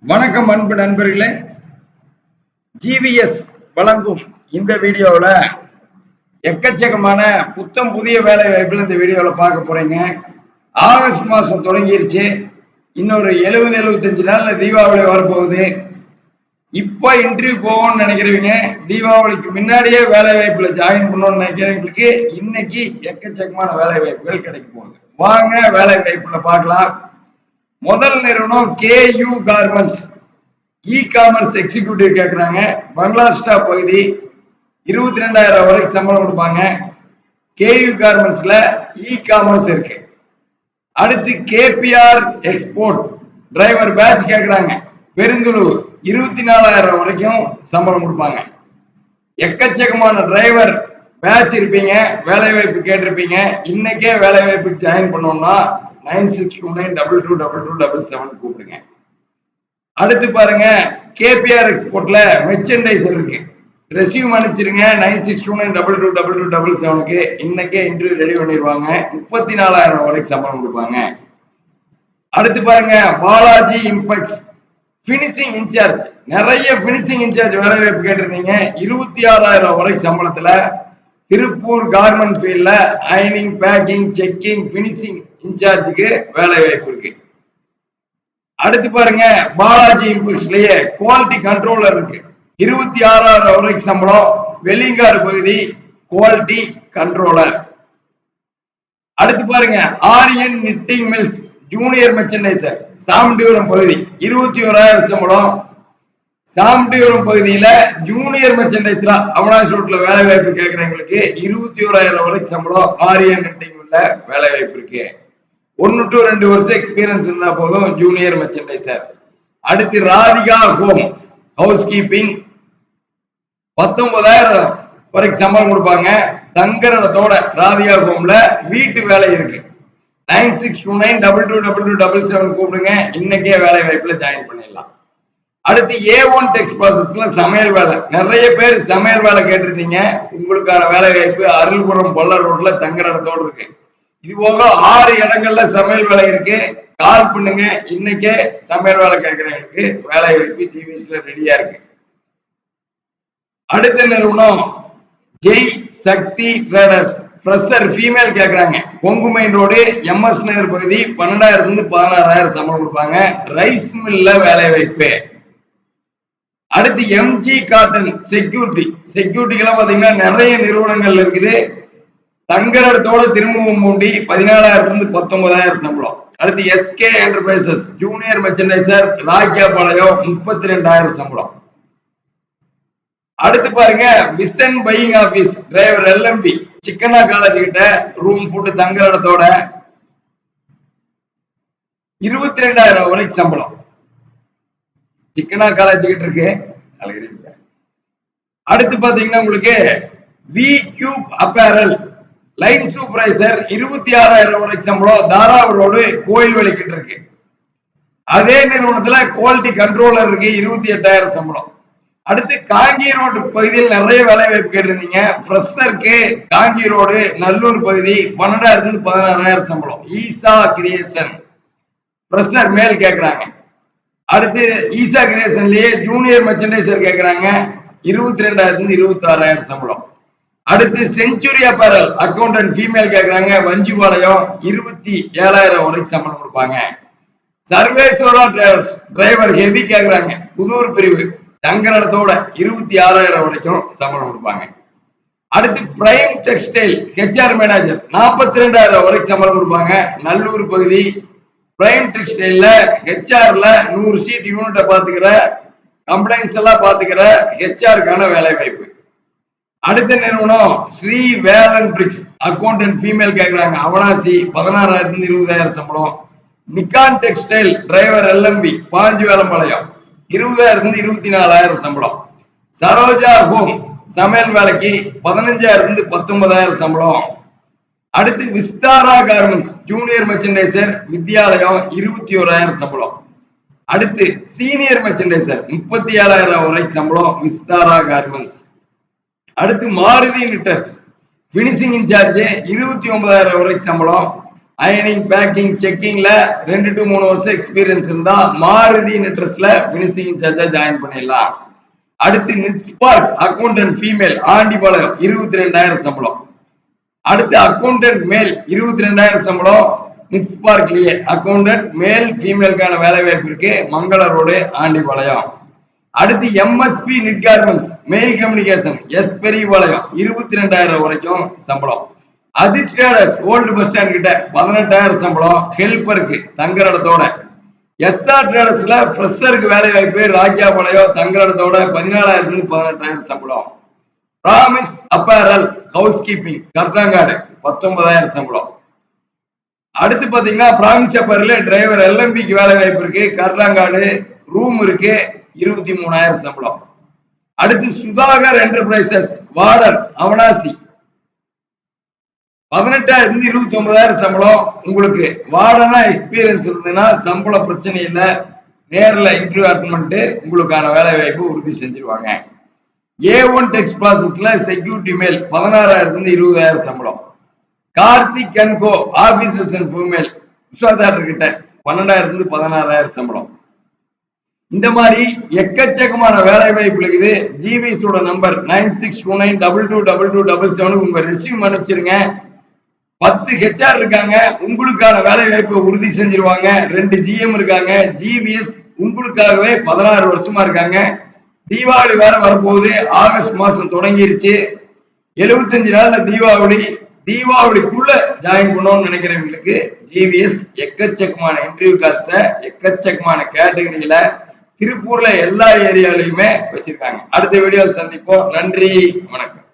வணக்கம் அன்பு நண்பர்களே. ஜிவிஎஸ் வழங்கும் இந்த வீடியோவில் எக்கச்சக்கமான புத்தம் புதிய வேலை வாய்ப்புகள் இந்த வீடியோவில் பார்க்க போறீங்க. ஆகஸ்ட் மாதம் தொடங்கிருச்சு. இன்னொரு 70-75 நாள்ல தீபாவளி வரப்போகுது. இப்போ இன்டர்வியூ போகணும்னு நினைக்கிறவங்க, தீபாவளிக்கு முன்னாடியே வேலை வாய்ப்புல ஜாயின் பண்ணணும்னு நினைக்கிறவங்களுக்கு இன்னைக்கு எக்கச்சக்கமான வேலை வாய்ப்புகள் கிடைக்க போகுது. வாங்க வேலை வாய்ப்புல பார்க்கலாம். முதல் நிறுவனம் KU garments, e commerce executive கேட்குறாங்க. பங்களாஸ்டா பகுதி, 22,000 வரைக்கும் சம்பளம் கொடுப்பாங்க. KU கார்மெண்ட்ஸ்ல இ காமர்ஸ் இருக்கு. அடுத்து KPR எக்ஸ்போர்ட் டிரைவர் பேட்ச் கேட்குறாங்க. பெருந்துளூர், 24,000 வரைக்கும் சம்பளம் கொடுப்பாங்க. எக்கச்சக்கமான டிரைவர் பேட்ச் இருப்பீங்க, வேலை வாய்ப்பு கேட்டிருப்பீங்க. இன்னைக்கே வேலை வாய்ப்புக்கு ஜாயின் பண்ணோம்னா 9629222277 கூப்பிடுங்க. அடுத்து பாருங்க, KPR எக்ஸ்போர்ட்ல மெர்ச்சன்டைசர் இருக்கு. ரெஸ்யூம் அனுப்பிச்சிருங்க 9629222277க்கு. இன்னைக்கே இன்டர்வியூ ரெடி பண்ணிடுவாங்க. 34,000 வரைக்கும் சம்பளம் கொடுப்பாங்க. அடுத்து பாருங்க, பாலாஜி இம்பெக்ஸ் பினிஷிங் இன்சார்ஜ். நிறைய பினிஷிங் இன்சார்ஜ் வேலை வாய்ப்பு கேட்டிருந்தீங்க. 26,000 வரைக்கும் சம்பளத்துல திருப்பூர் கார்மெண்ட் ஃபீல்ட்ல அயனிங், பேக்கிங், செக்கிங், பினிஷிங் இன்சார்ஜுக்கு வேலை வாய்ப்பு இருக்கு. அடுத்து பாருங்க, பாலாஜி இம்பெக்ஸ்லயே குவாலிட்டி கண்ட்ரோலர் இருக்கு. 26,000 வரைக்கும் சம்பளம். வெள்ளிங்காடு பகுதி, குவாலிட்டி கண்ட்ரோலர். அடுத்து பாருங்க, Aryan knitting mills junior merchandiser, சாம்டியூரம் பகுதி, 21,000 சம்பளம். சாம்டியூரம் பகுதியில ஜூனியர் மெர்ச்சன்டைசரா அவனாசி ரோட்ல வேலை வாய்ப்பு கேட்கறவங்களுக்கு 21,000 வரைக்கும் சம்பளம். ஆரியன் நிட்டிங் உள்ள வேலை வாய்ப்பு இருக்கு. 1 to 2 வருஷம் எக்ஸ்பீரியன்ஸ் இருந்தா போதும், ஜூனியர் மெர்ச்சன்டைசர். அடுத்து ராதிகா ஹோம் ஹவுஸ் கீப்பிங், 19,000 வரைக்கும் சம்பளம் கொடுப்பாங்க. தங்கரடத்தோட ராதிகா ஹோம்ல வீட்டு வேலை இருக்கு. 9629222277 கூப்பிடுங்க. இன்னைக்கே வேலை வாய்ப்புல ஜாயின் பண்ணிடலாம். அடுத்து A1 டெக்ஸ் ப்ராசஸ்ல சமையல் வேலை. நிறைய பேர் சமையல் வேலை கேட்டிருந்தீங்க. உங்களுக்கான வேலை வாய்ப்பு அருள்புரம் பொல்ல ரோட்ல தங்கரடத்தோடு இருக்கு. இது போக 6 இடங்கள்ல சமையல் வேலை இருக்கு. கால் பண்ணுங்க. இன்னைக்கே சமையல் வேலை கேட்கிறவங்களுக்கு வேலை வாய்ப்பு ஜிவிஎஸ்ல ரெடியா இருக்கு. அடுத்த நிறுவனம் ஜெய் சக்தி ட்ரேடர்ஸ், ஃப்ரெஷர் ஃபீமேல் கேட்கறாங்க. கொங்கு மெயின் ரோடு, MS நகர் பகுதி, 12,000 to 16,000 சம்பளம் கொடுப்பாங்க. ரைஸ் மில்ல வேலை வாய்ப்பு. அடுத்து MG காட்டன் செக்யூரிட்டிக்கெல்லாம் பாத்தீங்கன்னா நிறைய நிறுவனங்கள் இருக்குது. தங்கரடத்தோட திரும்பவும் மூண்டி 14,000 to 19,000 சம்பளம். அடுத்து SK enterprises junior merchandiser, Rakkiyapalayam, 32,000 சம்பளம். அடுத்து பாருங்க, vision buying office driver LMB, சிக்கனா காலேஜ் கிட்ட, ரூம் ஃபுட் தங்கரடத்தோட, 22,000 வரைக்கும் சம்பளம். சிக்கனா காலேஜ் கிட்ட இருக்கு. அடுத்து பாத்தீங்கன்னா உங்களுக்கு V cube apparel line supervisor, 26,000 வரைக்கும் சம்பளம். தாராவூர் ரோடு, கோயில்வெளி கிட்ட இருக்கு. அதே நிறுவனத்துல குவாலிட்டி கண்ட்ரோலர் இருக்கு. 28,000 சம்பளம். அடுத்து காங்கி ரோடு பகுதியில் நிறைய வேலை வாய்ப்பு கேட்டிருந்தீங்க. ஃப்ரெஷருக்கு காங்கி ரோடு, நல்லூர் பகுதி, 12,000 to 16,000 சம்பளம். ஈசா கிரியேஷன் ஃப்ரெஷர் மேல் கேட்கறாங்க. அடுத்து ஈசா கிரியேஷன்லயே ஜூனியர் மெர்ச்சன்டைசர் கேட்கறாங்க. 22,000 to 26,000 சம்பளம். அடுத்து செஞ்சுரி அப்பேரல் அக்கௌண்டன்ட் ஃபீமேல் கேட்கறாங்க. வஞ்சிபாளையம், 27,000 வரைக்கும் சம்பளம் கொடுப்பாங்க. சர்வேஸ்வரா டிரைவர்ஸ் டிரைவர் ஹெவி கேட்கறாங்க. புதூர் பிரிவு, தங்கரடத்தோட, 26,000 வரைக்கும் சம்பளம் கொடுப்பாங்க. அடுத்து பிரைம் டெக்ஸ்டைல் HR மேனேஜர், 42,000 வரைக்கும் சம்பளம் கொடுப்பாங்க. நல்லூர் பகுதி, பிரைம் டெக்ஸ்டைல்ல HR-ல 100 சீட் யூனிட்டை பாத்துக்கிற, கம்ப்ளைண்ட்ஸ் எல்லாம் பாத்துக்கிற HR-க்கான வேலை வாய்ப்பு. அடுத்த நிறுவனம் Shri Velan bricks accountant female கேட்கறாங்க. அவனாசி, 16,000 to 20,000 சம்பளம். Nikkon textile driver LMB, Panjivelampalayam, 20,000 to 24,000 சம்பளம். சரோஜா ஹோம் சமையல் வேலைக்கு 15,000 to 19,000 சம்பளம். அடுத்து Vistara garments junior merchandiser, Vidyalayam, 21,000 சம்பளம். அடுத்து சீனியர் மெர்ச்சன்டைசர், 37,000 வரைக்கும் சம்பளம். விஸ்தாரா கார்மெண்ட்ஸ். அடுத்து மாருதி நிட்டர்ஸ் பினிஷிங் இன்சார்ஜ், 29,000 வரைக்கும் சம்பளம். அயனிங், பேக்கிங், செக்கிங்ல 2 to 3 வருஷம் எக்ஸ்பீரியன்ஸ் இருந்தா மாருதி நெட்ரஸ்ல பினிஷிங் இன்சார்ஜா ஜாயின் பண்ணிடலாம். அடுத்து நிட்ஸ்பார்க் அக்கௌண்டன்ட் ஃபீமேல் ஆண்டிபாளையம் 22,000 சம்பளம். அடுத்து அக்கௌண்டன்ட் மேல் 22,000 சம்பளம். நிட்ஸ்பார்க்லயே அக்கௌண்டன்ட் மேல் ஃபீமேலுக்கான வேலை வாய்ப்பு இருக்கு. மங்கள ரோடு ஆண்டிபாளையம். அடுத்து MSP knit garments male communication S Periyapalayam 22,000 வரைக்கும் சம்பளம். அது ட்ரேடர்ஸ் ஓல்டு பஸ் ஸ்டாண்ட் கிட்ட 18,000 சம்பளம் ஹெல்பருக்கு தங்குற இடத்தோட. எஸ்ஆர் ட்ரேடர்ஸ்ல ஃப்ரெஷருக்கு வேலை வாய்ப்பு ராக்கியாபாளையம் தங்குற இடத்தோட 14,000 to 18,000 சம்பளம். பிராமிஸ் அப்பேரல் ஹவுஸ் கீப்பிங் கர்டாங்காடு 19,000 சம்பளம். அடுத்து பாத்தீங்கன்னா பிராமிஸ் அப்பேரல் டிரைவர் எல்எம்பிக்கு வேலை வாய்ப்பு இருக்கு. கர்டாங்காடு ரூம் இருக்கு 23,000 சம்பளம். அடுத்து Sudhakar enterprises warden Avinashi 18,000 to 29,000 சம்பளம். உங்களுக்கு வார்டனா எக்ஸ்பீரியன்ஸ் இருந்ததுன்னா சம்பள பிரச்சனை இல்லை. நேரில் இன்டர்வியூ அட்டன் பண்ணிட்டு உங்களுக்கான வேலை வாய்ப்பு உறுதி செஞ்சிருவாங்க. A1 டெக்ஸ் ப்ராசஸ்ல செக்யூரிட்டி மேல் 16,000 to 20,000 சம்பளம். Karthik and co officers and female விஸ்வாதாட்டர் கிட்ட 12,000 to 16,000 சம்பளம். இந்த மாதிரி எக்கச்சக்கமான வேலை வாய்ப்பு இருக்குது. ஜிவிஸோட நம்பர் 9629222277 உங்க ரெஸ்யூம் அனுப்பிச்சிருங்க. 10 HR இருக்காங்க. உங்களுக்கான வேலை வாய்ப்பை உறுதி செஞ்சிருவாங்க. 2 GM இருக்காங்க. ஜிவிஎஸ் உங்களுக்காகவே 16 வருஷமா இருக்காங்க. தீபாவளி வேற வரப்போகுது. ஆகஸ்ட் மாசம் தொடங்கிருச்சு. 75 நாள்ல தீபாவளிக்குள்ள ஜாயின் பண்ணணும்னு நினைக்கிறவங்களுக்கு ஜிவிஎஸ் எக்கச்சக்கமான இன்டர்வியூ கால்ஸ எக்கச்சக்கமான கேட்டகரியில திருப்பூர்ல எல்லா ஏரியாலையுமே வச்சிருக்காங்க. அடுத்த வீடியோவில் சந்திப்போம். நன்றி, வணக்கம்.